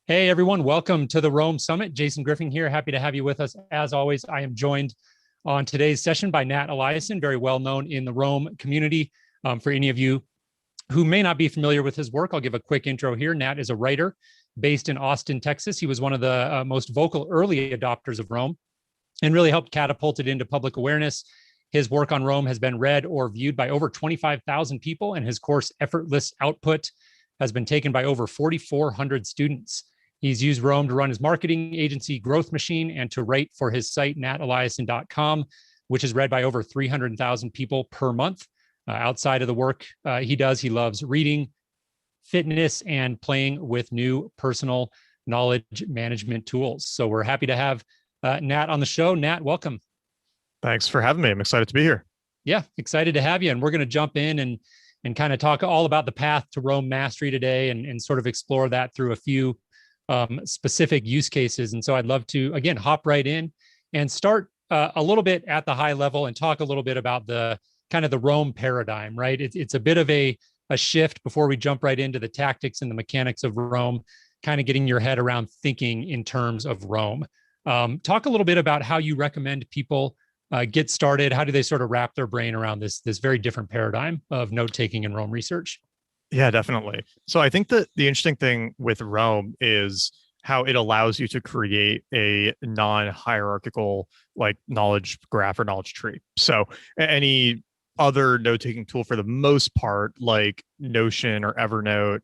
Hey everyone, welcome to the Rome Summit. Jason Griffin here. Happy to have you with us. As always, I am joined on today's session by Nat Eliason, very well known in the Rome community. For any of you who may not be familiar with his work, I'll give a quick intro here. Nat is a writer based in Austin, Texas. He was one of the most vocal early adopters of Rome and really helped catapult it into public awareness. His work on Rome has been read or viewed by over 25,000 people, and his course Effortless Output has been taken by over 4,400 students. He's used Rome to run his marketing agency Growth Machine and to write for his site nateliason.com, which is read by over 300,000 people per month. Outside of the work he does, he loves reading, fitness, and playing with new personal knowledge management tools. So we're happy to have Nat on the show. Nat, welcome. Thanks for having me. I'm excited to be here. Yeah, excited to have you. And we're going to jump in and kind of talk all about the path to Rome mastery today and sort of explore that through a few specific use cases. And so I'd love to, again, hop right in and start a little bit at the high level and talk a little bit about the kind of the Rome paradigm, right? It's a bit of a shift before we jump right into the tactics and the mechanics of Rome, kind of getting your head around thinking in terms of Rome. Talk a little bit about how you recommend people get started. How do they sort of wrap their brain around this very different paradigm of note-taking and Rome research? Yeah, definitely. So I think that the interesting thing with Rome is how it allows you to create a non-hierarchical like knowledge graph or knowledge tree. So any other note-taking tool for the most part, like Notion or Evernote,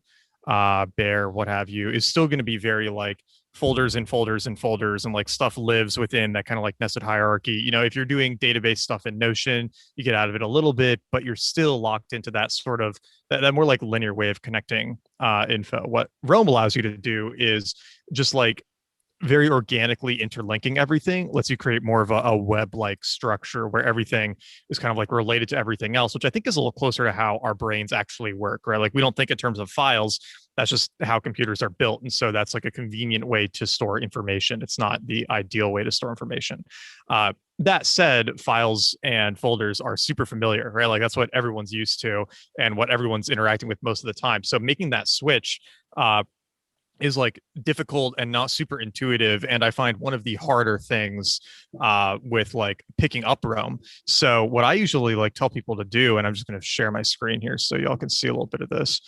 Bear, what have you, is still going to be very like folders and folders and folders, and like stuff lives within that kind of like nested hierarchy. If you're doing database stuff in Notion, you get out of it a little bit, but you're still locked into that sort of that more like linear way of connecting info. What Rome allows you to do is just like very organically interlinking everything lets you create more of a web-like structure where everything is kind of like related to everything else, which I think is a little closer to how our brains actually work, right? Like we don't think in terms of files. That's just how computers are built. And so that's like a convenient way to store information. It's not the ideal way to store information. That said, files and folders are super familiar, right? Like that's what everyone's used to and what everyone's interacting with most of the time. So making that switch is like difficult and not super intuitive, and I find one of the harder things with like picking up Rome. So what I usually like tell people to do, and I'm just going to share my screen here so y'all can see a little bit of this,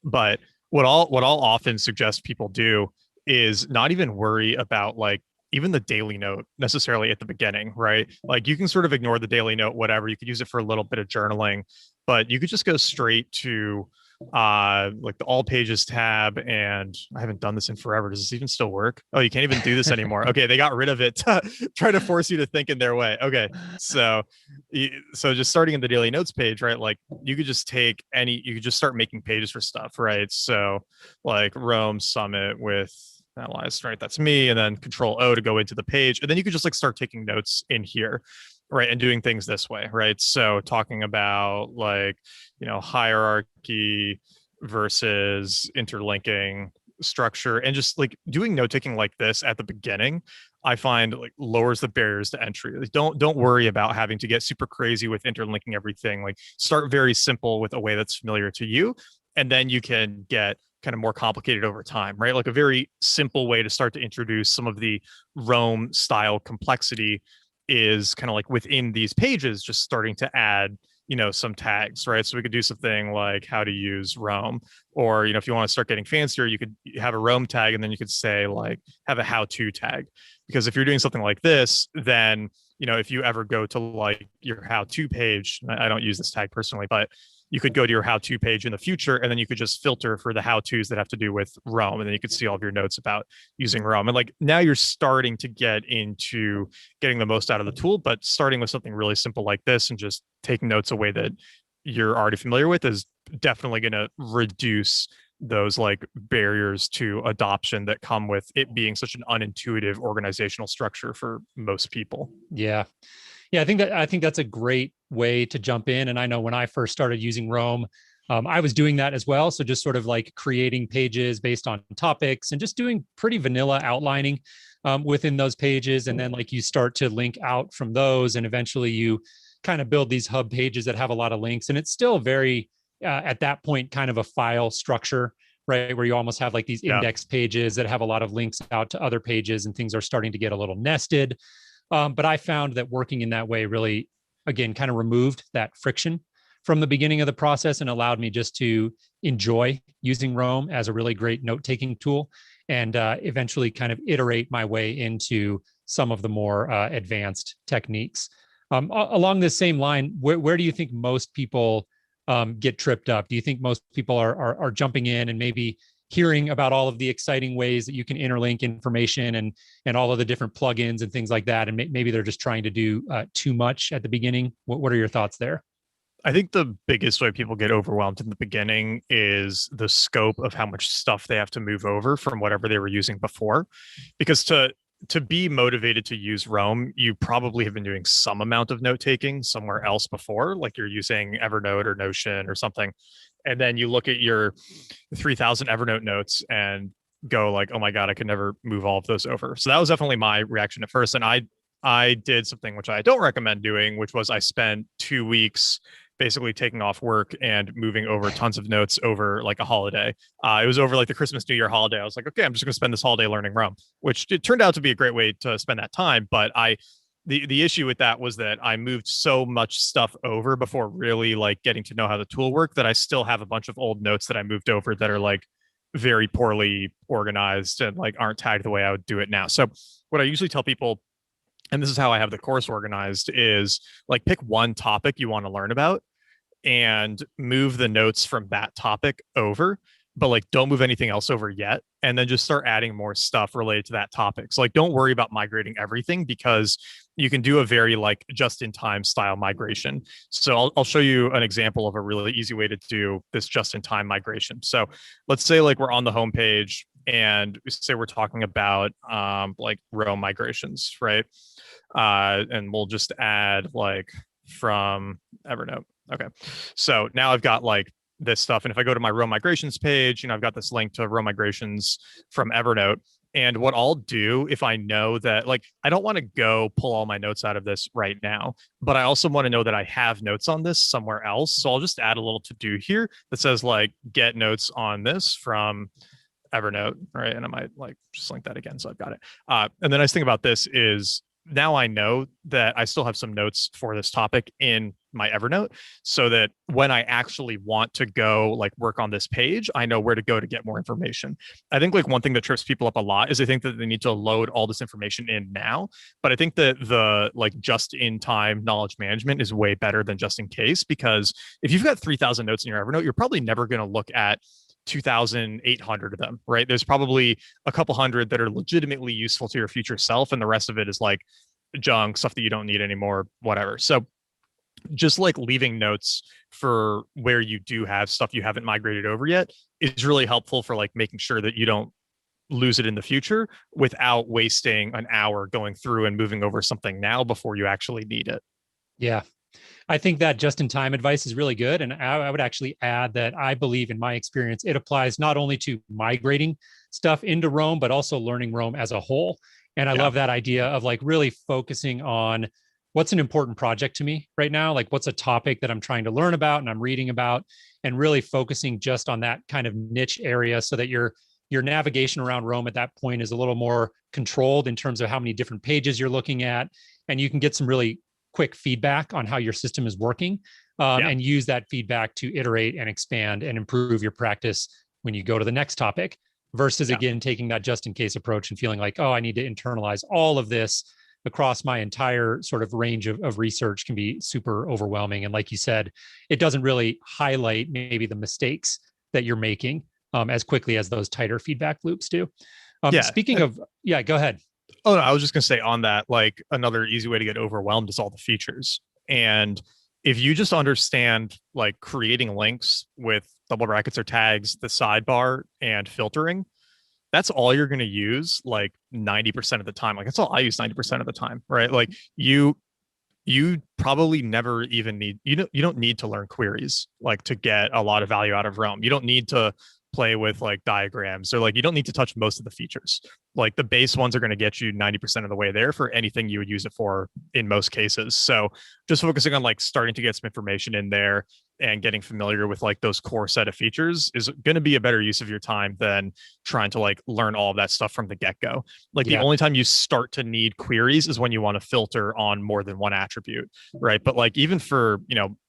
but what I'll often suggest people do is not even worry about like even the daily note necessarily at the beginning, right? Like you can sort of ignore the daily note, whatever. You could use it for a little bit of journaling, but you could just go straight to like the all pages tab. And I haven't done this in forever. Does this even still work? Oh, you can't even do this anymore. Okay, they got rid of it to try to force you to think in their way. Okay, so just starting in the daily notes page, right? Like you could just you could just start making pages for stuff, right? So like Rome Summit with analyze, right? That's me. And then Control O to go into the page. And then you could just like start taking notes in here, right? And doing things this way, right? So talking about like, hierarchy versus interlinking structure, and just like doing note taking like this at the beginning, I find like lowers the barriers to entry. Like, don't worry about having to get super crazy with interlinking everything. Like start very simple with a way that's familiar to you, and then you can get kind of more complicated over time, right? Like a very simple way to start to introduce some of the Rome style complexity is kind of like within these pages, just starting to add, some tags, right? So we could do something like how to use Rome, or, if you want to start getting fancier, you could have a Rome tag, and then you could say like, have a how-to tag. Because if you're doing something like this, then, if you ever go to like your how-to page, I don't use this tag personally, but you could go to your how-to page in the future, and then you could just filter for the how-tos that have to do with Rome. And then you could see all of your notes about using Rome. And like now you're starting to get into getting the most out of the tool, but starting with something really simple like this and just taking notes a way that you're already familiar with is definitely going to reduce those like barriers to adoption that come with it being such an unintuitive organizational structure for most people. Yeah. Yeah, I think that's a great way to jump in. And I know when I first started using Rome, I was doing that as well. So just sort of like creating pages based on topics and just doing pretty vanilla outlining within those pages. And then like you start to link out from those, and eventually you kind of build these hub pages that have a lot of links. And it's still very, at that point, kind of a file structure, right? Where you almost have like these Yeah. index pages that have a lot of links out to other pages, and things are starting to get a little nested. But I found that working in that way really, again, kind of removed that friction from the beginning of the process and allowed me just to enjoy using Roam as a really great note-taking tool, and eventually kind of iterate my way into some of the more advanced techniques. Along this same line, where do you think most people get tripped up? Do you think most people are jumping in and maybe hearing about all of the exciting ways that you can interlink information and all of the different plugins and things like that, and maybe they're just trying to do too much at the beginning? What are your thoughts there? I think the biggest way people get overwhelmed in the beginning is the scope of how much stuff they have to move over from whatever they were using before. Because to be motivated to use Roam, you probably have been doing some amount of note taking somewhere else before, like you're using Evernote or Notion or something. And then you look at your 3,000 Evernote notes and go like, oh my God, I could never move all of those over. So that was definitely my reaction at first. And I did something which I don't recommend doing, which was I spent 2 weeks basically taking off work and moving over tons of notes over like a holiday. It was over like the Christmas, New Year holiday. I was like, okay, I'm just going to spend this holiday learning Roam, which it turned out to be a great way to spend that time. But the issue with that was that I moved so much stuff over before really like getting to know how the tool worked that I still have a bunch of old notes that I moved over that are like very poorly organized and like aren't tagged the way I would do it now. So what I usually tell people, and this is how I have the course organized, is like pick one topic you want to learn about and move the notes from that topic over, but like don't move anything else over yet. And then just start adding more stuff related to that topic. So like don't worry about migrating everything, because you can do a very like just in time style migration. So I'll show you an example of a really easy way to do this just in time migration. So let's say like we're on the homepage and say we're talking about like row migrations, right? And we'll just add like from Evernote. Okay. So now I've got like this stuff. And if I go to my row migrations page, I've got this link to row migrations from Evernote. And what I'll do if I know that, like, I don't want to go pull all my notes out of this right now, but I also want to know that I have notes on this somewhere else. So I'll just add a little to do here that says like get notes on this from Evernote, right? And I might like just link that again. So I've got it. And the nice thing about this is now I know that I still have some notes for this topic in my Evernote, so that when I actually want to go like work on this page, I know where to go to get more information. I think like one thing that trips people up a lot is they think that they need to load all this information in now. But I think that the like just in time knowledge management is way better than just in case, because if you've got 3,000 notes in your Evernote, you're probably never going to look at 2,800 of them, right? There's probably a couple hundred that are legitimately useful to your future self, and the rest of it is like junk, stuff that you don't need anymore, whatever. So just like leaving notes for where you do have stuff you haven't migrated over yet is really helpful for like making sure that you don't lose it in the future without wasting an hour going through and moving over something now before you actually need it. Yeah. I think that just in time advice is really good. And I would actually add that I believe, in my experience, it applies not only to migrating stuff into Roam, but also learning Roam as a whole. And I love that idea of like really focusing on what's an important project to me right now, like what's a topic that I'm trying to learn about and I'm reading about, and really focusing just on that kind of niche area, so that your navigation around Roam at that point is a little more controlled in terms of how many different pages you're looking at, and you can get some really quick feedback on how your system is working, and use that feedback to iterate and expand and improve your practice when you go to the next topic, versus again taking that just in case approach and feeling like, oh, I need to internalize all of this across my entire sort of range of research, can be super overwhelming. And like you said, it doesn't really highlight maybe the mistakes that you're making as quickly as those tighter feedback loops do. Speaking of, go ahead. Oh, no, I was just going to say on that, like another easy way to get overwhelmed is all the features. And if you just understand like creating links with double brackets or tags, the sidebar, and filtering, that's all you're going to use like 90% of the time. Like that's all I use 90% of the time, right? Like you probably never even need, you don't need to learn queries like to get a lot of value out of Roam. You don't need to play with like diagrams, or like you don't need to touch most of the features. Like the base ones are going to get you 90% of the way there for anything you would use it for in most cases. So just focusing on like starting to get some information in there and getting familiar with like those core set of features is going to be a better use of your time than trying to like learn all of that stuff from the get-go. Like the only time you start to need queries is when you want to filter on more than one attribute, right? But like even for,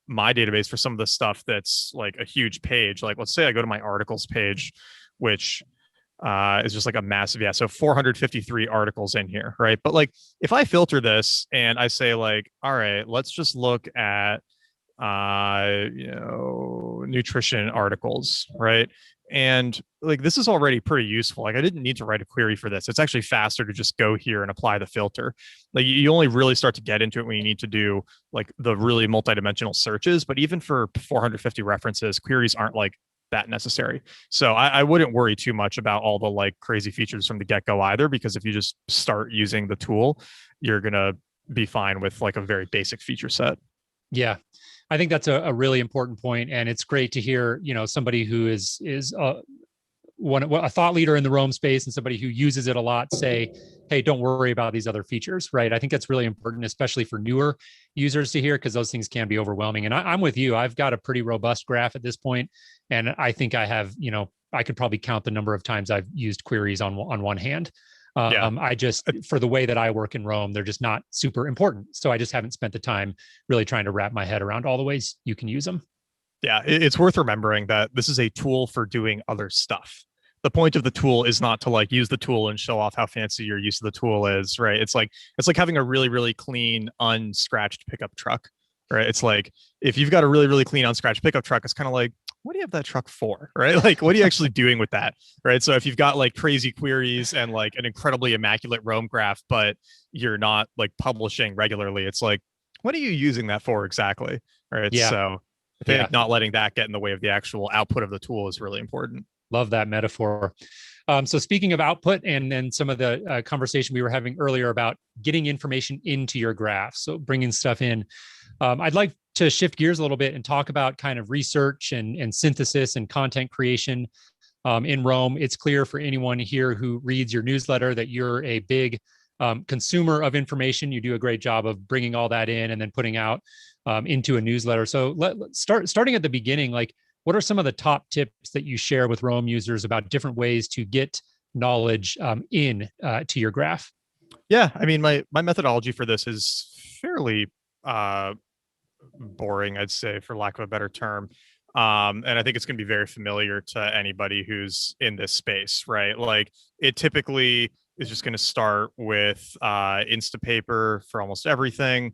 my database, for some of the stuff that's like a huge page, like let's say I go to my articles page, which is just like a massive, so 453 articles in here, right? But like if I filter this and I say like, all right, let's just look at nutrition articles, right? And like this is already pretty useful. Like I didn't need to write a query for this. It's actually faster to just go here and apply the filter. Like you only really start to get into it when you need to do like the really multidimensional searches. But even for 450 references, queries aren't like that necessary. So I wouldn't worry too much about all the like crazy features from the get-go either, because if you just start using the tool, you're gonna be fine with like a very basic feature set. Yeah, I think that's a really important point, and it's great to hear, somebody who is a thought leader in the Roam space and somebody who uses it a lot say, hey, don't worry about these other features, right? I think that's really important, especially for newer users to hear, because those things can be overwhelming. And I'm with you. I've got a pretty robust graph at this point, and I think I have, I could probably count the number of times I've used queries on one hand. I just, for the way that I work in Roam, they're just not super important. So I just haven't spent the time really trying to wrap my head around all the ways you can use them. Yeah, it's worth remembering that this is a tool for doing other stuff. The point of the tool is not to like use the tool and show off how fancy your use of the tool is, right? It's like having a really, really clean, unscratched pickup truck, right? It's like if you've got a really, really clean, unscratched pickup truck, it's kind of like, what do you have that truck for, right? Like, what are you actually doing with that, right? So if you've got like crazy queries and like an incredibly immaculate Roam graph, but you're not like publishing regularly, it's like, what are you using that for exactly, right? Yeah. So I think not letting that get in the way of the actual output of the tool is really important. Love that metaphor. So speaking of output, and then some of the conversation we were having earlier about getting information into your graph, so bringing stuff in, I'd like to shift gears a little bit and talk about kind of research and synthesis and content creation in Roam. It's clear for anyone here who reads your newsletter that you're a big consumer of information. You do a great job of bringing all that in and then putting out into a newsletter. So starting at the beginning, like, what are some of the top tips that you share with Roam users about different ways to get knowledge in to your graph? Yeah, I mean, my methodology for this is fairly boring, I'd say, for lack of a better term. And I think it's going to be very familiar to anybody who's in this space, right? Like it typically is just going to start with Instapaper for almost everything.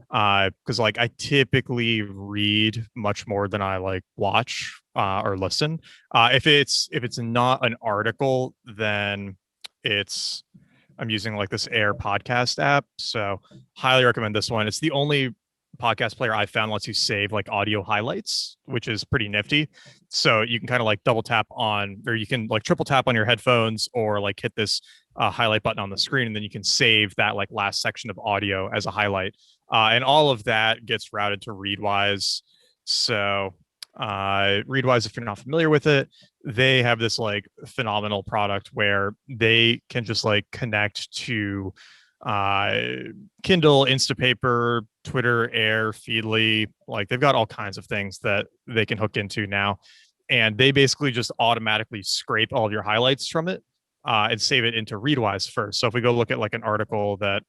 Because like I typically read much more than I like watch or listen. If it's not an article, then I'm using like this Air podcast app. So highly recommend this one. It's the only podcast player I found lets you save like audio highlights, which is pretty nifty. So you can kind of like double tap on, or you can like triple tap on your headphones, or like hit this highlight button on the screen, and then you can save that like last section of audio as a highlight. And all of that gets routed to Readwise. So Readwise, if you're not familiar with it, they have this like phenomenal product where they can just like connect to Kindle, Instapaper, Twitter, Air, Feedly. Like they've got all kinds of things that they can hook into now, and they basically just automatically scrape all of your highlights from it and save it into Readwise first. So if we go look at like an article that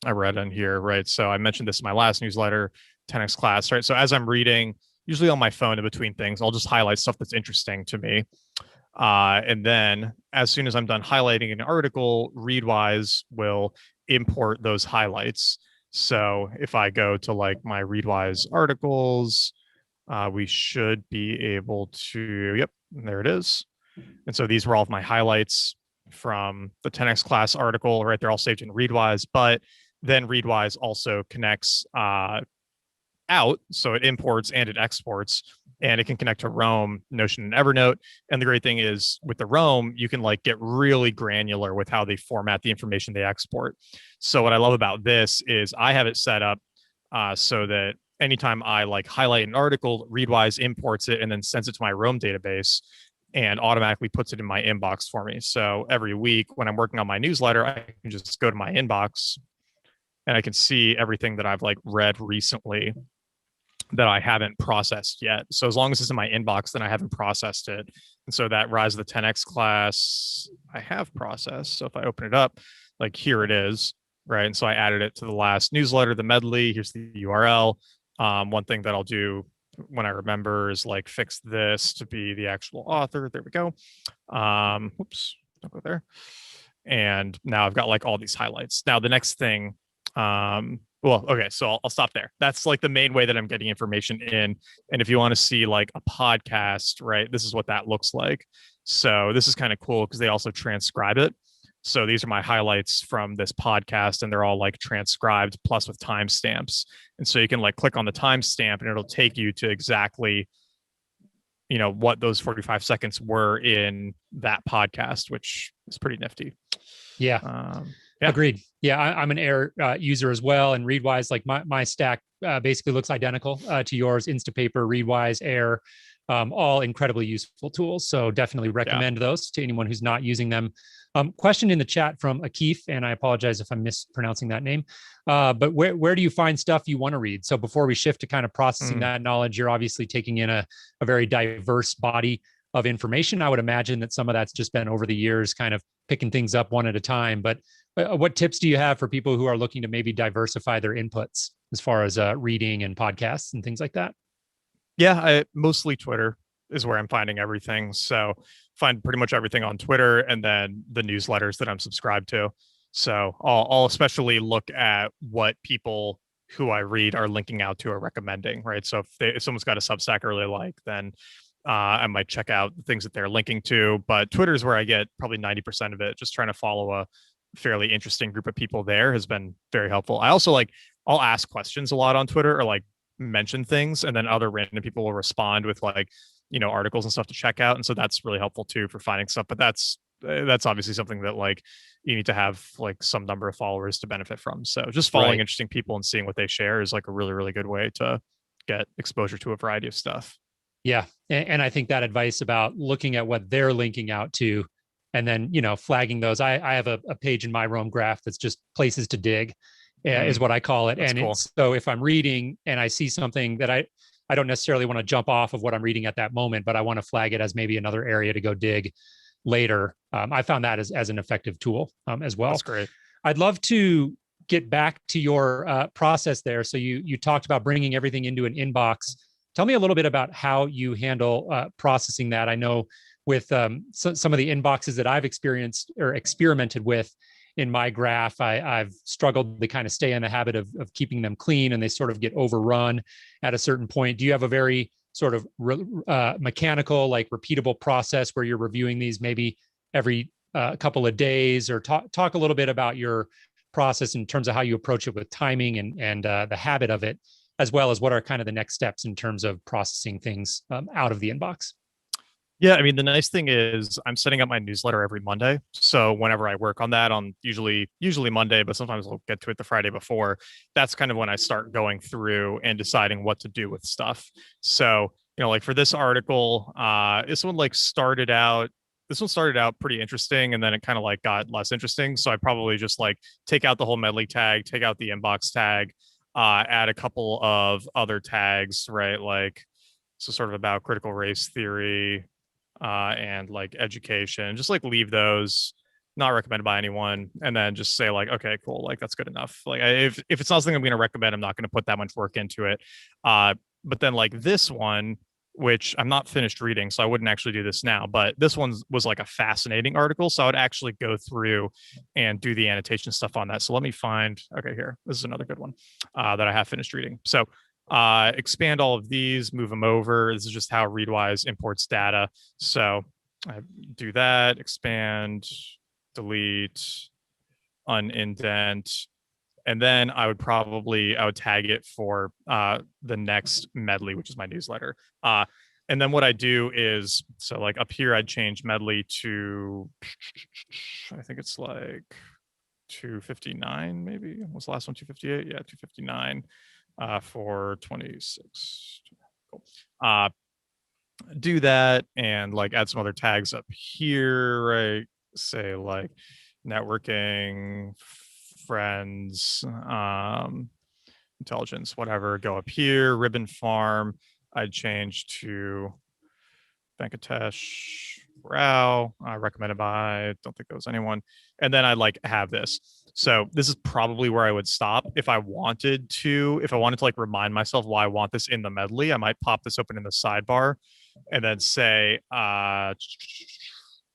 I read on here, right? So I mentioned this in my last newsletter, 10x class, right? So as I'm reading, usually on my phone in between things, I'll just highlight stuff that's interesting to me. And then as soon as I'm done highlighting an article, Readwise will import those highlights. So if I go to like my Readwise articles, we should be able to, yep, there it is. And so these were all of my highlights from the 10x class article, right? They're all saved in Readwise, but then Readwise also connects out. So it imports and it exports, and it can connect to Roam, Notion, and Evernote. And the great thing is with the Roam, you can like get really granular with how they format the information they export. So what I love about this is I have it set up so that anytime I like highlight an article, Readwise imports it and then sends it to my Roam database. and automatically puts it in my inbox for me. So every week when I'm working on my newsletter, I can just go to my inbox and I can see everything that I've like read recently that I haven't processed yet. So as long as it's in my inbox, then I haven't processed it. And so that Rise of the 10X class I have processed. So if I open it up, like here it is, right? And so I added it to the last newsletter, the medley. Here's the URL. One thing that I'll do when I remember is like fix this to be the actual author. There we go. Whoops, don't go there. And now I've got like all these highlights. Now the next thing, well, okay, so I'll stop there. That's like the main way that I'm getting information in. And if you want to see like a podcast, right, this is what that looks like. So this is kind of cool because they also transcribe it. So these are my highlights from this podcast, and they're all like transcribed plus with timestamps. And so you can like click on the timestamp and it'll take you to exactly, you know, what those 45 seconds were in that podcast, which is pretty nifty. Yeah. Yeah. Agreed. Yeah, I'm an Air user as well, and Readwise, like my stack basically looks identical to yours. Instapaper, Readwise, Air, all incredibly useful tools. So definitely recommend those to anyone who's not using them. Question in the chat from Akif, and I apologize if I'm mispronouncing that name. But where do you find stuff you want to read? So before we shift to kind of processing that knowledge, you're obviously taking in a very diverse body of information. I would imagine that some of that's just been over the years, kind of picking things up one at a time. But what tips do you have for people who are looking to maybe diversify their inputs as far as reading and podcasts and things like that? Yeah, mostly Twitter is where I'm finding everything. So find pretty much everything on Twitter, and then the newsletters that I'm subscribed to. So I'll especially look at what people who I read are linking out to or recommending, right? So if someone's got a Substack I really like, then I might check out the things that they're linking to. But Twitter is where I get probably 90% of it. Just trying to follow a fairly interesting group of people there has been very helpful. I also like, I'll ask questions a lot on Twitter or like mention things, and then other random people will respond with like, you know, articles and stuff to check out. And so that's really helpful too for finding stuff. But that's obviously something that like you need to have like some number of followers to benefit from. So just following interesting people and seeing what they share is like a really, really good way to get exposure to a variety of stuff. Yeah. And I think that advice about looking at what they're linking out to and then, you know, flagging those. I have a page in my Roam graph that's just places to dig, is what I call it. That's and cool. it's, so if I'm reading and I see something that I don't necessarily want to jump off of what I'm reading at that moment, but I want to flag it as maybe another area to go dig later. I found that as an effective tool as well. That's great. I'd love to get back to your process there. So you talked about bringing everything into an inbox. Tell me a little bit about how you handle processing that. I know with some of the inboxes that I've experienced or experimented with in my graph, I've struggled to kind of stay in the habit of keeping them clean, and they sort of get overrun at a certain point. Do you have a very sort of mechanical, like repeatable process where you're reviewing these maybe every couple of days, or talk a little bit about your process in terms of how you approach it with timing and the habit of it, as well as what are kind of the next steps in terms of processing things out of the inbox? Yeah, I mean, the nice thing is I'm setting up my newsletter every Monday. So whenever I work on that on usually Monday, but sometimes I'll get to it the Friday before, that's kind of when I start going through and deciding what to do with stuff. So, you know, like for this article, this one started out pretty interesting, and then it kind of like got less interesting. So I probably just like take out the whole medley tag, take out the inbox tag, add a couple of other tags, right? Like, so sort of about critical race theory, and like education, just like leave those, not recommended by anyone, and then just say like, okay, cool, like that's good enough. Like if it's not something I'm going to recommend, I'm not going to put that much work into it. But then like this one, which I'm not finished reading, so I wouldn't actually do this now, but this one was like a fascinating article, so I would actually go through and do the annotation stuff on that. So let me find, okay, here, this is another good one that I have finished reading. So expand all of these, move them over. This is just how Readwise imports data. So I do that, expand, delete, unindent, and then I would tag it for the next medley, which is my newsletter. And then what I do is, so like up here, I'd change medley to, I think it's like 259, maybe. What's the last one? 258? Yeah, 259 for 26. Cool. do that and like add some other tags up here, right? Say like networking, friends, intelligence, whatever. Go up here, ribbon farm. I'd change to Venkatesh Rao, recommended by, don't think there was anyone. And then I'd like have this. So this is probably where I would stop if I wanted to. If I wanted to like remind myself why I want this in the medley, I might pop this open in the sidebar and then say that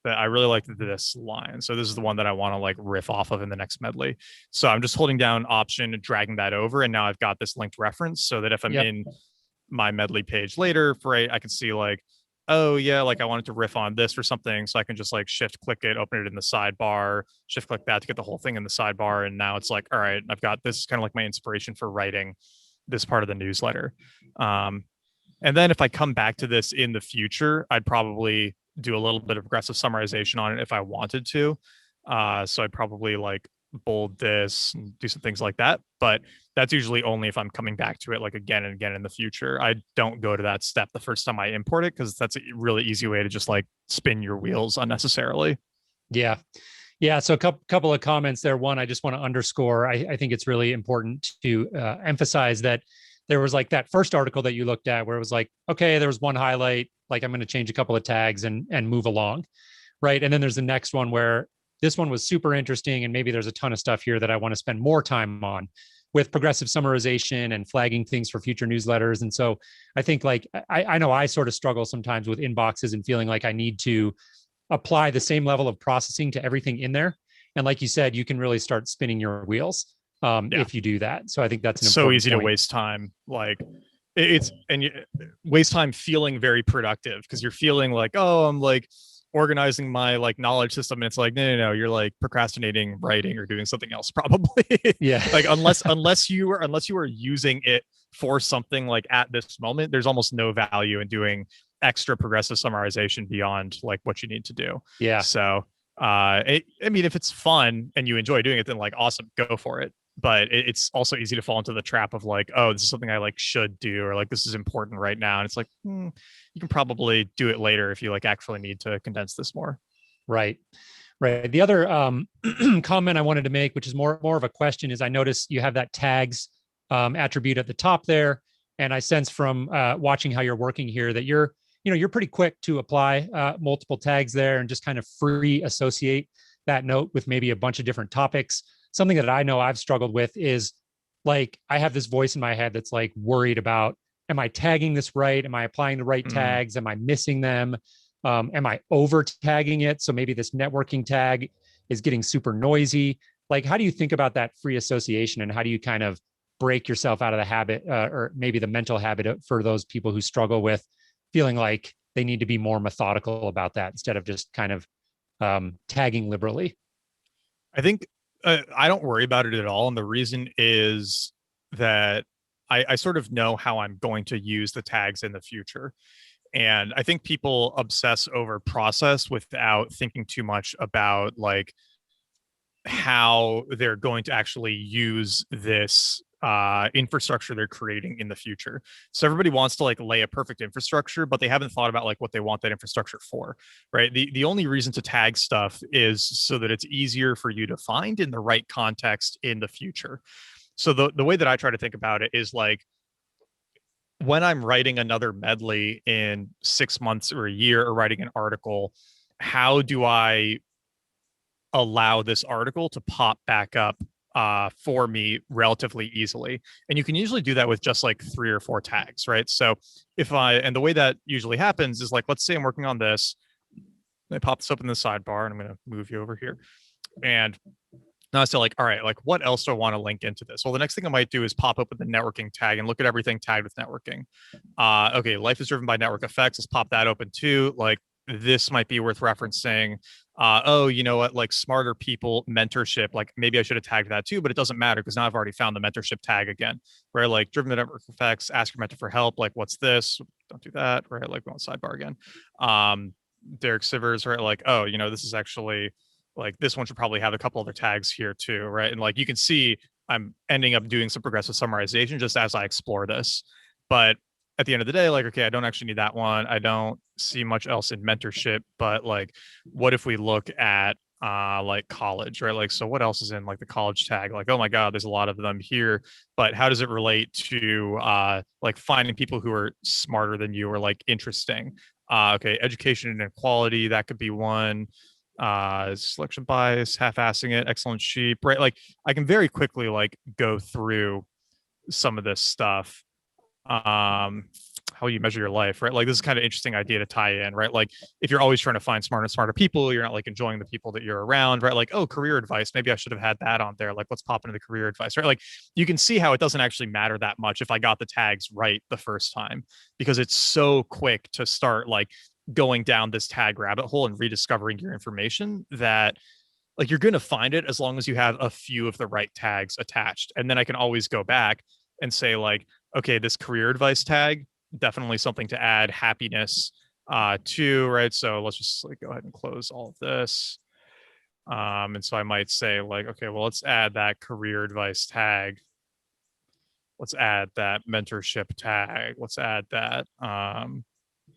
I really like this line. So this is the one that I want to like riff off of in the next medley. So I'm just holding down Option and dragging that over, and now I've got this linked reference so that if I'm in my medley page later for I can see like, oh yeah, like I wanted to riff on this or something, so I can just like shift click it, open it in the sidebar, shift click that to get the whole thing in the sidebar, and now it's like, all right, I've got this kind of like my inspiration for writing this part of the newsletter. And then if I come back to this in the future, I'd probably do a little bit of aggressive summarization on it if I wanted to. So I'd probably like bold this and do some things like that. But that's usually only if I'm coming back to it like again and again in the future. I don't go to that step the first time I import it because that's a really easy way to just like spin your wheels unnecessarily. Yeah. Yeah. So a couple of comments there. One, I just want to underscore, I think it's really important to emphasize that there was like that first article that you looked at where it was like, okay, there was one highlight, like I'm going to change a couple of tags and move along. Right. And then there's the next one where this one was super interesting. And maybe there's a ton of stuff here that I want to spend more time on with progressive summarization and flagging things for future newsletters. And so I think like, I know I sort of struggle sometimes with inboxes and feeling like I need to apply the same level of processing to everything in there. And like you said, you can really start spinning your wheels if you do that. So I think that's so easy point to waste time. Like it's and you waste time feeling very productive because you're feeling like, oh, I'm like organizing my like knowledge system, and it's like, no, you're like procrastinating writing or doing something else probably. Yeah. Like unless you are using it for something like at this moment, there's almost no value in doing extra progressive summarization beyond like what you need to do. Yeah. So I mean, if it's fun and you enjoy doing it, then like awesome, go for it. But it's also easy to fall into the trap of like, oh, this is something I like should do, or like this is important right now. And it's like, you can probably do it later if you like actually need to condense this more. Right. Right. The other comment I wanted to make, which is more of a question, is I noticed you have that tags attribute at the top there, and I sense from watching how you're working here that you're pretty quick to apply multiple tags there and just kind of free associate that note with maybe a bunch of different topics. Something that I know I've struggled with is like, I have this voice in my head that's like worried about, am I tagging this right? Am I applying the right tags? Am I missing them? Am I over tagging it? So maybe this networking tag is getting super noisy. Like, how do you think about that free association, and how do you kind of break yourself out of the habit or maybe the mental habit for those people who struggle with feeling like they need to be more methodical about that instead of just kind of tagging liberally? I think I don't worry about it at all. And the reason is that I sort of know how I'm going to use the tags in the future. And I think people obsess over process without thinking too much about like how they're going to actually use this infrastructure they're creating in the future. So everybody wants to like lay a perfect infrastructure, but they haven't thought about like what they want that infrastructure for, right? The only reason to tag stuff is so that it's easier for you to find in the right context in the future. So the way that I try to think about it is like, when I'm writing another medley in 6 months or a year, or writing an article, how do I allow this article to pop back up for me relatively easily? And you can usually do that with just like 3 or 4 tags, right? So and the way that usually happens is like, let's say I'm working on this, I pop this up in the sidebar, and I'm going to move you over here. And now I say like, all right, like what else do I want to link into this? Well, the next thing I might do is pop up with the networking tag and look at everything tagged with networking. Okay, life is driven by network effects. Let's pop that open too. Like, this might be worth referencing. Oh, you know what? Like smarter people mentorship. Like maybe I should have tagged that too, but it doesn't matter because now I've already found the mentorship tag again. Where like driven by network effects, ask your mentor for help. Like, what's this? Don't do that. Right? Like, go on sidebar again. Derek Sivers, right? Like, oh, this is actually like, this one should probably have a couple other tags here too, right? And like you can see, I'm ending up doing some progressive summarization just as I explore this. But at the end of the day, like, okay, I don't actually need that one. I don't see much else in mentorship, but like, what if we look at like college, right? Like, so what else is in like the college tag? Like, oh my God, there's a lot of them here, but how does it relate to like finding people who are smarter than you or like interesting? Okay, education and inequality, that could be one. Selection bias, half-assing it, excellent sheep, right? Like, I can very quickly like go through some of this stuff. How you measure your life, right? Like, this is kind of interesting idea to tie in, right? Like, if you're always trying to find smarter and smarter people, you're not like enjoying the people that you're around, right? Like, oh, career advice, maybe I should have had that on there. Like, let's pop into the career advice, right? Like, you can see how it doesn't actually matter that much if I got the tags right the first time, because it's so quick to start like going down this tag rabbit hole and rediscovering your information that like you're going to find it as long as you have a few of the right tags attached. And then I can always go back and say like, okay, this career advice tag, definitely something to add happiness to, right? So let's just like go ahead and close all of this. And so I might say like, okay, well, let's add that career advice tag. Let's add that mentorship tag. Let's add that.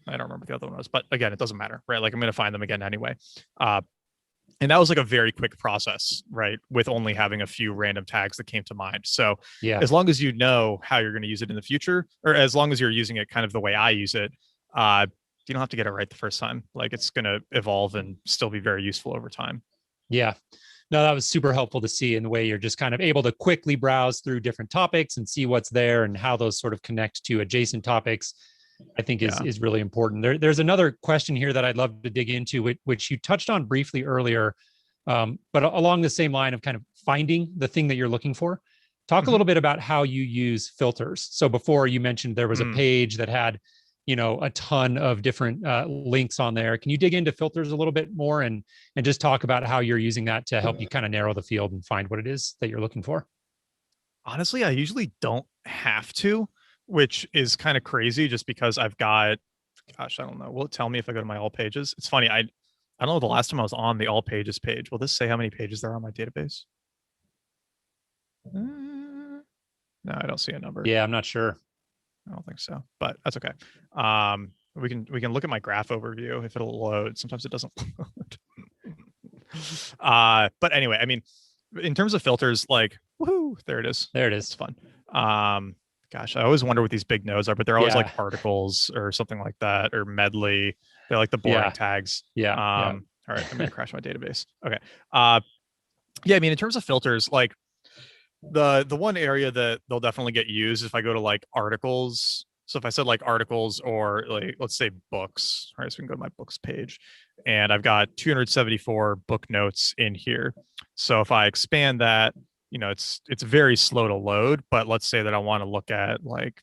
I don't remember what the other one was, but again, it doesn't matter, right? Like, I'm going to find them again anyway. And that was like a very quick process, right? With only having a few random tags that came to mind. So Yeah. as long as you know how you're going to use it in the future, or as long as you're using it kind of the way I use it, you don't have to get it right the first time. Like, it's going to evolve and still be very useful over time. Yeah. No, that was super helpful to see in the way you're just kind of able to quickly browse through different topics and see what's there and how those sort of connect to adjacent topics. I think is really important. There's another question here that I'd love to dig into, which you touched on briefly earlier, but along the same line of kind of finding the thing that you're looking for. Talk a little bit about how you use filters. So before you mentioned there was a page that had, a ton of different links on there. Can you dig into filters a little bit more and just talk about how you're using that to help you kind of narrow the field and find what it is that you're looking for? Honestly, I usually don't have to, which is kind of crazy just because I've got, gosh, I don't know. Will it tell me if I go to my all pages? It's funny. I don't know the last time I was on the all pages page. Will this say how many pages there are on my database? No, I don't see a number. Yeah, I'm not sure. I don't think so, but that's okay. We can look at my graph overview if it'll load. Sometimes it doesn't load. But anyway, I mean, in terms of filters, like, woohoo, there it is. There it is. It's fun. Gosh, I always wonder what these big nodes are, but they're always like articles or something like that, or medley. They're like the boring tags. Yeah. All right, I'm gonna crash my database. Okay. Yeah, I mean, in terms of filters, like the one area that they'll definitely get used if I go to like articles. So if I said like articles or like, let's say books, all right, so we can go to my books page, and I've got 274 book notes in here. So if I expand that, it's very slow to load, but let's say that I want to look at like,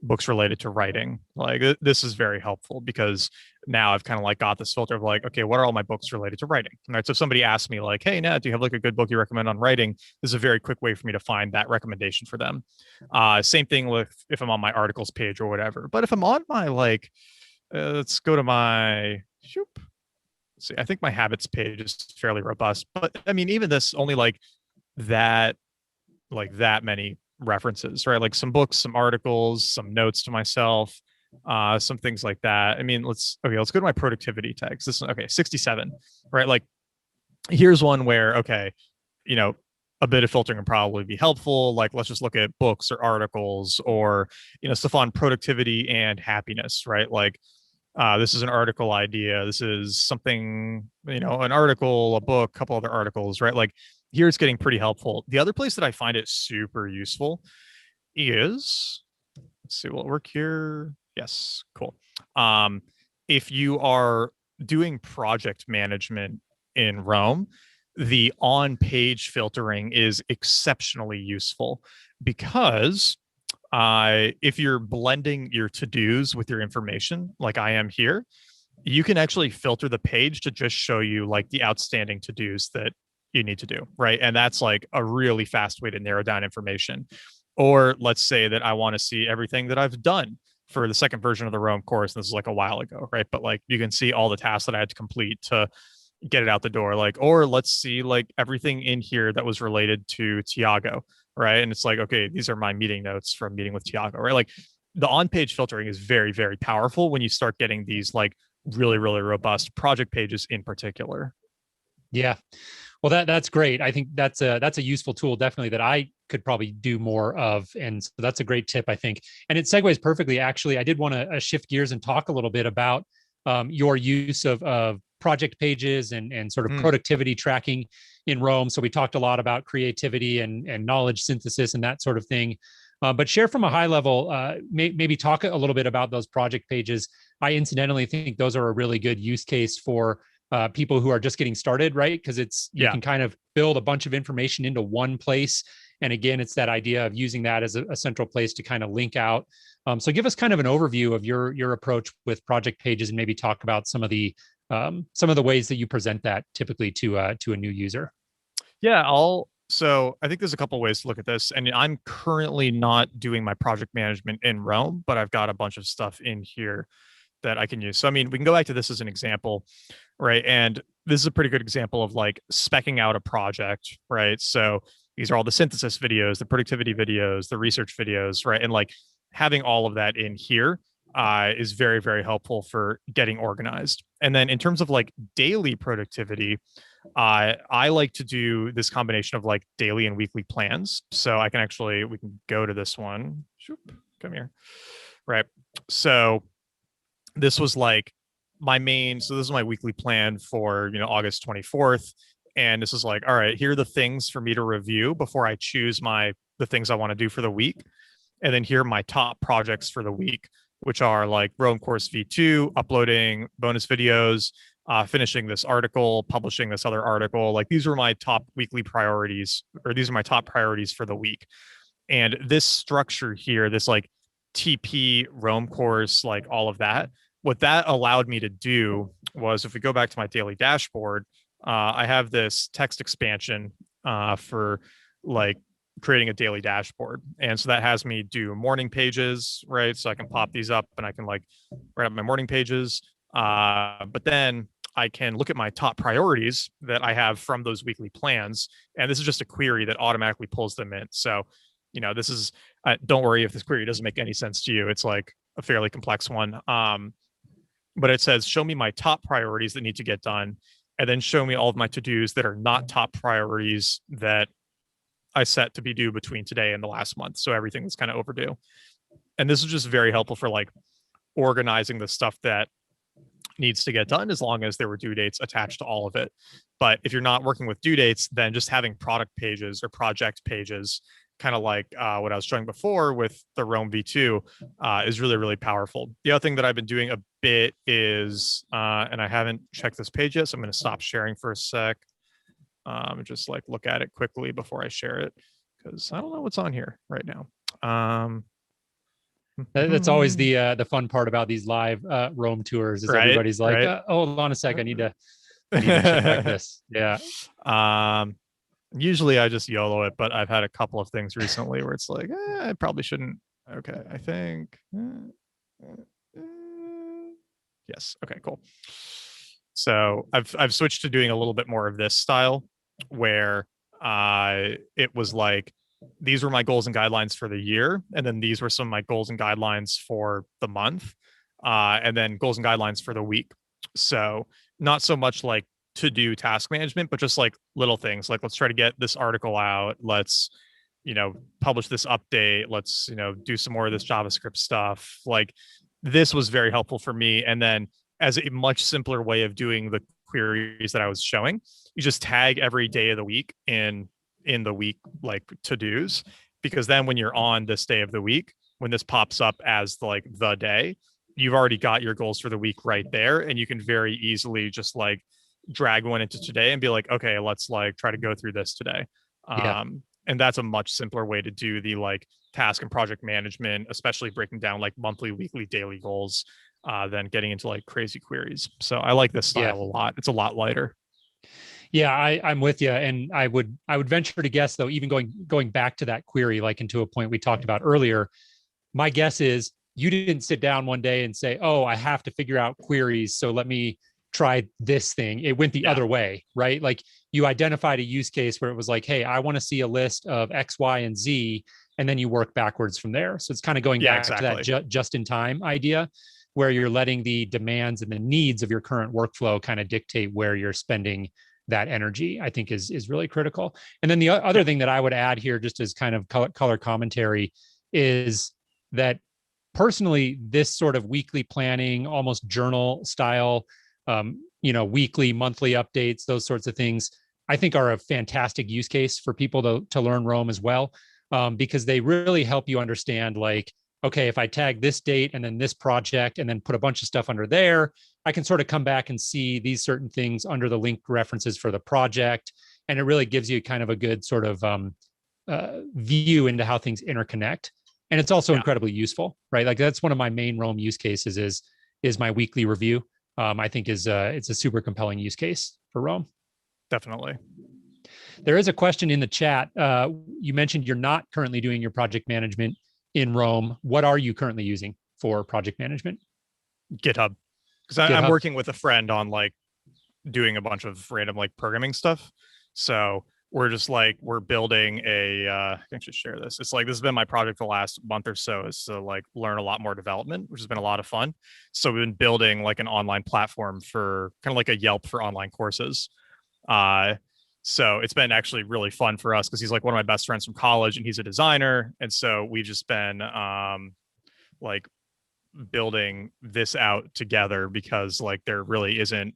books related to writing. Like, this is very helpful because now I've kind of like got this filter of like, okay, what are all my books related to writing? All right. So if somebody asks me like, hey, Nat, do you have like a good book you recommend on writing? This is a very quick way for me to find that recommendation for them. Same thing with if I'm on my articles page or whatever. But if I'm on my like, let's go to my, let's see, I think my habits page is fairly robust, but I mean, even this only like that many references, right? Like some books, some articles, some notes to myself, some things like that. I mean, let's go to my productivity tags. This one, okay, 67, right? Like, here's one where, okay, a bit of filtering would probably be helpful. Like, let's just look at books or articles or, stuff on productivity and happiness, right? Like, this is an article idea. This is something, an article, a book, a couple other articles, right? Like, here it's getting pretty helpful. The other place that I find it super useful is, let's see, will it work here? Yes, cool. If you are doing project management in Roam, the on-page filtering is exceptionally useful because if you're blending your to-dos with your information, like I am here, you can actually filter the page to just show you like the outstanding to-dos that you need to do, right? And that's like a really fast way to narrow down information. Or let's say that I want to see everything that I've done for the second version of the Roam course. This is like a while ago, right? But like you can see all the tasks that I had to complete to get it out the door. Like, or let's see like everything in here that was related to Tiago, right? And it's like, okay, these are my meeting notes from meeting with Tiago, right? Like, the on-page filtering is very, very powerful when you start getting these like really, really robust project pages in particular. Yeah. Well, that's great. I think that's a useful tool, definitely, that I could probably do more of. And so that's a great tip, I think. And it segues perfectly. Actually, I did want to shift gears and talk a little bit about your use of project pages and sort of productivity tracking in Rome. So we talked a lot about creativity and knowledge synthesis and that sort of thing. But share from a high level, maybe talk a little bit about those project pages. I incidentally think those are a really good use case for people who are just getting started, right? Because you can kind of build a bunch of information into one place. And again, it's that idea of using that as a central place to kind of link out. So give us kind of an overview of your approach with project pages, and maybe talk about some of the ways that you present that typically to a new user. Yeah, so I think there's a couple ways to look at this. And I'm currently not doing my project management in Rome, but I've got a bunch of stuff in here that I can use. So, I mean, we can go back to this as an example, right? And this is a pretty good example of like speccing out a project, right? So these are all the synthesis videos, the productivity videos, the research videos, right? And like having all of that in here is very, very helpful for getting organized. And then in terms of like daily productivity, I like to do this combination of like daily and weekly plans. So we can go to this one. Shoop, come here. Right. So this was like this is my weekly plan for, August 24th. And this is like, all right, here are the things for me to review before I choose the things I want to do for the week. And then here are my top projects for the week, which are like Rome course V2, uploading bonus videos, finishing this article, publishing this other article. Like these are my top weekly priorities, or these are my top priorities for the week. And this structure here, this like TP Rome course, like all of that, what that allowed me to do was, if we go back to my daily dashboard, I have this text expansion for like creating a daily dashboard. And so that has me do morning pages, right? So I can pop these up and I can like write up my morning pages. But then I can look at my top priorities that I have from those weekly plans. And this is just a query that automatically pulls them in. So, this is, don't worry if this query doesn't make any sense to you. It's like a fairly complex one. But it says, show me my top priorities that need to get done, and then show me all of my to-dos that are not top priorities that I set to be due between today and the last month. So everything that's kind of overdue. And this is just very helpful for like organizing the stuff that needs to get done, as long as there were due dates attached to all of it. But if you're not working with due dates, then just having product pages or project pages, kind of like what I was showing before with the Rome V2, is really, really powerful. The other thing that I've been doing a bit is, and I haven't checked this page yet, so I'm going to stop sharing for a sec. And just like look at it quickly before I share it, because I don't know what's on here right now. That's always the fun part about these live Rome tours, is everybody's like, hold on a sec, I need to check this. Yeah. Usually I just YOLO it, but I've had a couple of things recently where it's like, I probably shouldn't. Okay, I think. Yes. Okay, cool. So I've switched to doing a little bit more of this style, where it was like, these were my goals and guidelines for the year, and then these were some of my goals and guidelines for the month, and then goals and guidelines for the week. So not so much like to do task management, but just like little things like, let's try to get this article out, let's publish this update, let's do some more of this JavaScript stuff. Like this was very helpful for me. And then as a much simpler way of doing the queries that I was showing, you just tag every day of the week in the week like to-dos, because then when you're on this day of the week, when this pops up as like the day, you've already got your goals for the week right there, and you can very easily just like drag one into today and be like, okay, let's like try to go through this today. And that's a much simpler way to do the like task and project management, especially breaking down like monthly, weekly, daily goals, than getting into like crazy queries. So I like this style a lot. It's a lot lighter. Yeah, I'm with you. And I would venture to guess, though, even going back to that query, like into a point we talked about earlier, my guess is you didn't sit down one day and say, oh, I have to figure out queries, so let me try this thing. It went the other way, right? Like you identified a use case where it was like, hey, I want to see a list of X, Y, and Z. and then you work backwards from there. So it's kind of going Yeah, back to that exactly. just-in-time idea, where you're letting the demands and the needs of your current workflow kind of dictate where you're spending that energy. I think is really critical. And then the other Yeah. thing that I would add here, just as kind of color commentary, is that personally, this sort of weekly planning, almost journal style, weekly, monthly updates, those sorts of things, I think are a fantastic use case for people to learn Roam as well, because they really help you understand, like, okay, if I tag this date and then this project and then put a bunch of stuff under there, I can sort of come back and see these certain things under the linked references for the project. And it really gives you kind of a good sort of view into how things interconnect. And it's also Yeah, incredibly useful, right? Like that's one of my main Roam use cases is my weekly review. I think it's a super compelling use case for Roam. definitely. There is a question in the chat. You mentioned you're not currently doing your project management in Roam. What are you currently using for project management? GitHub, because I'm GitHub. working with a friend on like doing a bunch of random like programming stuff. So we're just like we're building a I can just share this. It's like this has been my project the last month or so, is to like learn a lot more development, which has been a lot of fun. So we've been building like an online platform for kind of like a Yelp for online courses. Uh so it's been actually really fun for us because he's like one of my best friends from college and he's a designer. And so we've just been like building this out together because like there really isn't,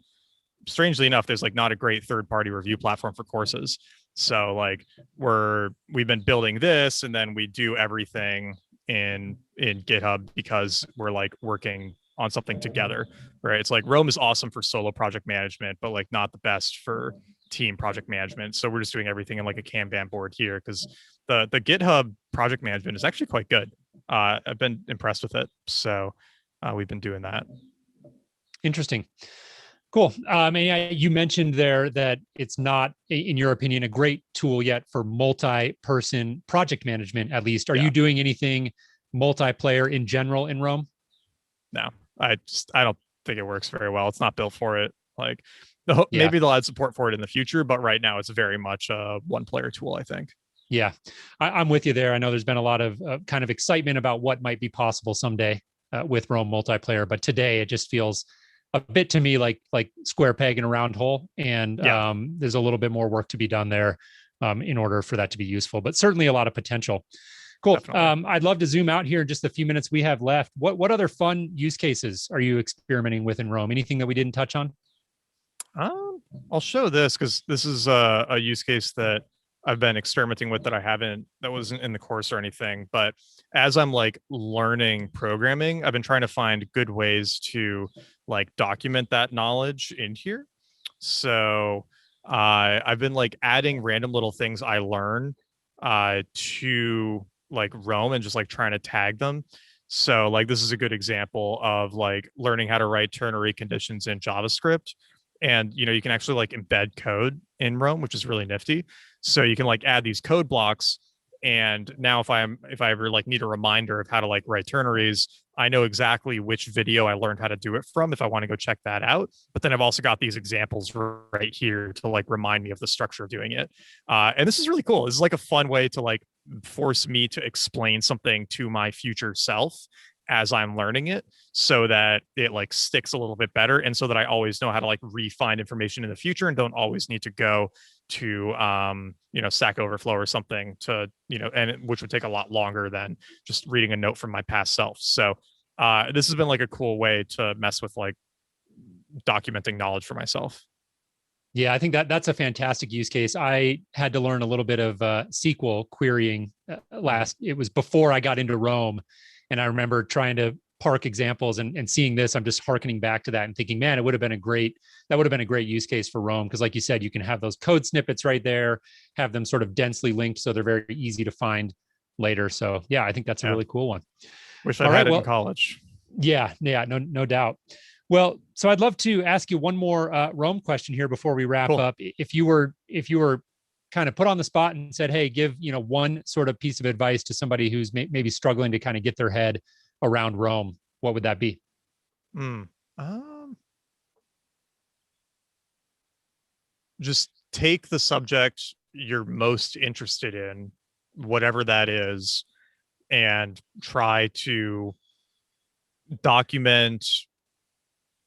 strangely enough, there's like not a great third party review platform for courses. So like we've been building this and then we do everything in GitHub because we're like working on something together, right? It's like Roam is awesome for solo project management, but like not the best for team project management. So we're just doing everything in like a Kanban board here because the GitHub project management is actually quite good. I've been impressed with it. So we've been doing that. Interesting. Cool. You mentioned there that it's not, in your opinion, a great tool yet for multi-person project management, at least. Are you Yeah. doing anything multiplayer in general in Roam? No, I don't think it works very well. It's not built for it. Like Yeah. maybe they'll add support for it in the future, but right now it's very much a one player tool, I think. Yeah. I'm with you there. I know there's been a lot of kind of excitement about what might be possible someday with Roam multiplayer, but today it just feels a bit to me like square peg in a round hole, and Yeah, there's a little bit more work to be done there in order for that to be useful. But certainly a lot of potential. Cool. definitely. I'd love to zoom out here in just the few minutes we have left. What other fun use cases are you experimenting with in Roam? Anything that we didn't touch on? Um, I'll show this because this is a use case that I've been experimenting with that wasn't in the course or anything. But as I'm like learning programming, I've been trying to find good ways to like document that knowledge in here. So I've been like adding random little things I learn to like Roam and just like trying to tag them. So like this is a good example of like learning how to write ternary conditions in JavaScript. And you can actually like embed code in Roam, which is really nifty. So you can like add these code blocks. And now if I ever like need a reminder of how to like write ternaries, I know exactly which video I learned how to do it from if I want to go check that out. But then I've also got these examples right here to like remind me of the structure of doing it. And this is really cool. This is like a fun way to like force me to explain something to my future self as I'm learning it so that it like sticks a little bit better and so that I always know how to like refine information in the future and don't always need to go to Stack Overflow or something to which would take a lot longer than just reading a note from my past self. So this has been like a cool way to mess with like documenting knowledge for myself. Yeah, I think that's a fantastic use case. I had to learn a little bit of SQL querying it was before I got into Roam. And I remember trying to park examples and seeing this, I'm just harkening back to that and thinking, man, that would have been a great use case for Roam. Cause like you said, you can have those code snippets right there, have them sort of densely linked. So they're very easy to find later. So yeah, I think that's a Yeah. really cool one. Wish All I'd right. had it in Well, college. yeah, no doubt. Well, so I'd love to ask you one more Roam question here before we wrap Cool. up. If you were kind of put on the spot and said, "Hey, give one sort of piece of advice to somebody who's maybe struggling to kind of get their head around Roam," what would that be? Um, just take the subject you're most interested in whatever that is and try to document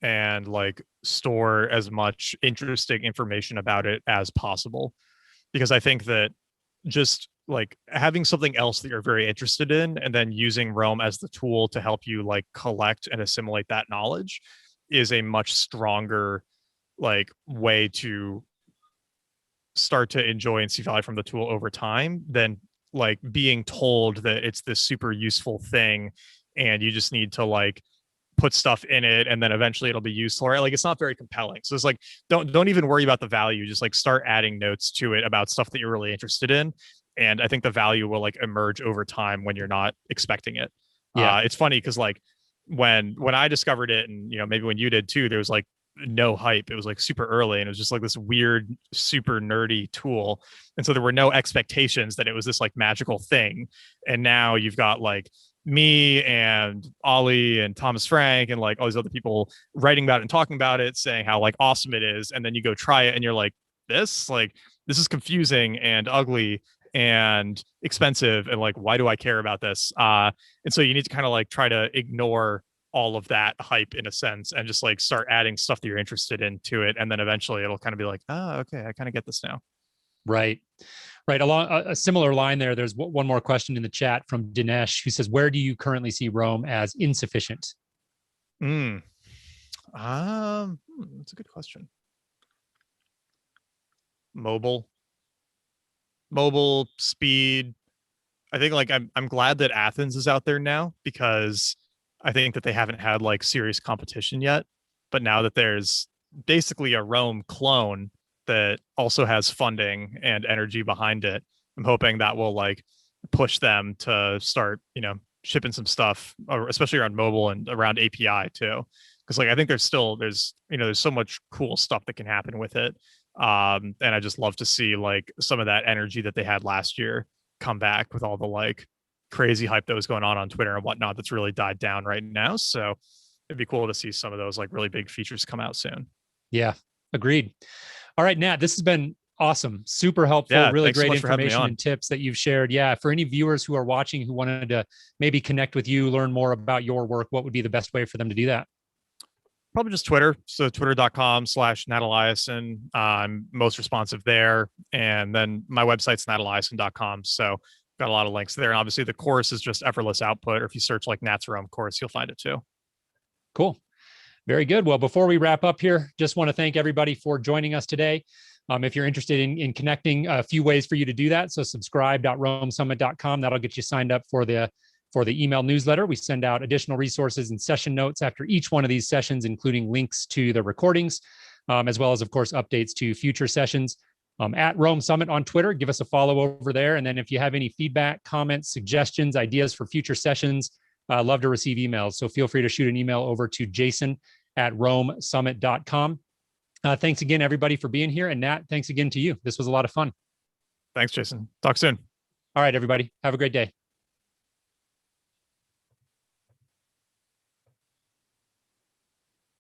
and like store as much interesting information about it as possible. Because I think that just like having something else that you're very interested in and then using Roam as the tool to help you like collect and assimilate that knowledge is a much stronger like way to start to enjoy and see value from the tool over time than like being told that it's this super useful thing and you just need to like put stuff in it and then eventually it'll be useful, right? Like it's not very compelling. So it's like don't even worry about the value, just like start adding notes to it about stuff that you're really interested in, and I think the value will like emerge over time when you're not expecting it. Yeah. It's funny because like when I discovered it, and you know maybe when you did too, there was like no hype. It was like super early and it was just like this weird super nerdy tool, and so there were no expectations that it was this like magical thing. And now you've got like me and Ollie and Thomas Frank and like all these other people writing about it and talking about it, saying how like awesome it is, and then you go try it and you're like, this is confusing and ugly and expensive, and like why do I care about this? And so you need to kind of like try to ignore all of that hype in a sense and just like start adding stuff that you're interested in to it, and then eventually it'll kind of be like, oh, okay, I kind of get this now. Right. Along a similar line there, there's one more question in the chat from Dinesh, who says, where do you currently see Roam as insufficient? That's a good question. Mobile speed. I think like I'm glad that Athens is out there now, because I think that they haven't had like serious competition yet. But now that there's basically a Roam clone that also has funding and energy behind it, I'm hoping that will like push them to start, shipping some stuff, especially around mobile and around API too. Because like I think there's so much cool stuff that can happen with it. And I just love to see like some of that energy that they had last year come back with all the like crazy hype that was going on Twitter and whatnot that's really died down right now. So it'd be cool to see some of those like really big features come out soon. Yeah, agreed. All right, Nat, this has been awesome. Super helpful. Yeah, really great so information and tips that you've shared. Yeah. For any viewers who are watching who wanted to maybe connect with you, learn more about your work, what would be the best way for them to do that? Probably just Twitter. So twitter.com/Nat Eliason. I'm most responsive there. And then my website's nateliason.com. So got a lot of links there. And obviously the course is just effortless output. Or if you search like Nat's Roam course, you'll find it too. Cool. Very good. Well, before we wrap up here, just want to thank everybody for joining us today. If you're interested in connecting, a few ways for you to do that. So subscribe.roamsummit.com. That'll get you signed up for the email newsletter. We send out additional resources and session notes after each one of these sessions, including links to the recordings, as well as, of course, updates to future sessions. At Roam Summit on Twitter, give us a follow over there. And then if you have any feedback, comments, suggestions, ideas for future sessions, love to receive emails. So feel free to shoot an email over to jason@roamsummit.com. Thanks again, everybody, for being here. And Nat, thanks again to you. This was a lot of fun. Thanks, Jason. Talk soon. All right, everybody. Have a great day.